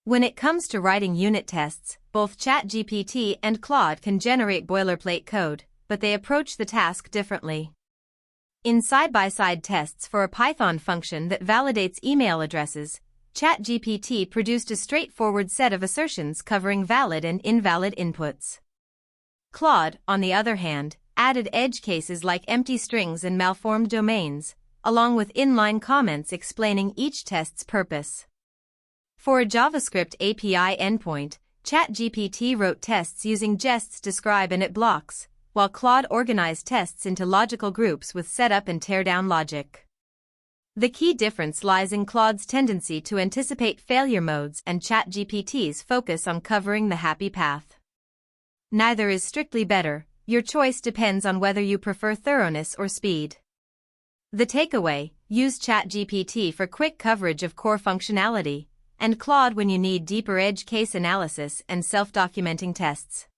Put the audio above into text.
When it comes to writing unit tests, both ChatGPT and Claude can generate boilerplate code, but they approach the task differently. In side-by-side tests for a Python function that validates email addresses, ChatGPT produced a straightforward set of assertions covering valid and invalid inputs. Claude, on the other hand, added edge cases like empty strings and malformed domains, along with inline comments explaining each test's purpose. For a JavaScript API endpoint, ChatGPT wrote tests using gests describe and it blocks, while Claude organized tests into logical groups with setup and teardown logic. The key difference lies in Claude's tendency to anticipate failure modes and ChatGPT's focus on covering the happy path. Neither is strictly better, your choice depends on whether you prefer thoroughness or speed. The takeaway: use ChatGPT for quick coverage of core functionality, and Claude when you need deeper edge case analysis and self-documenting tests.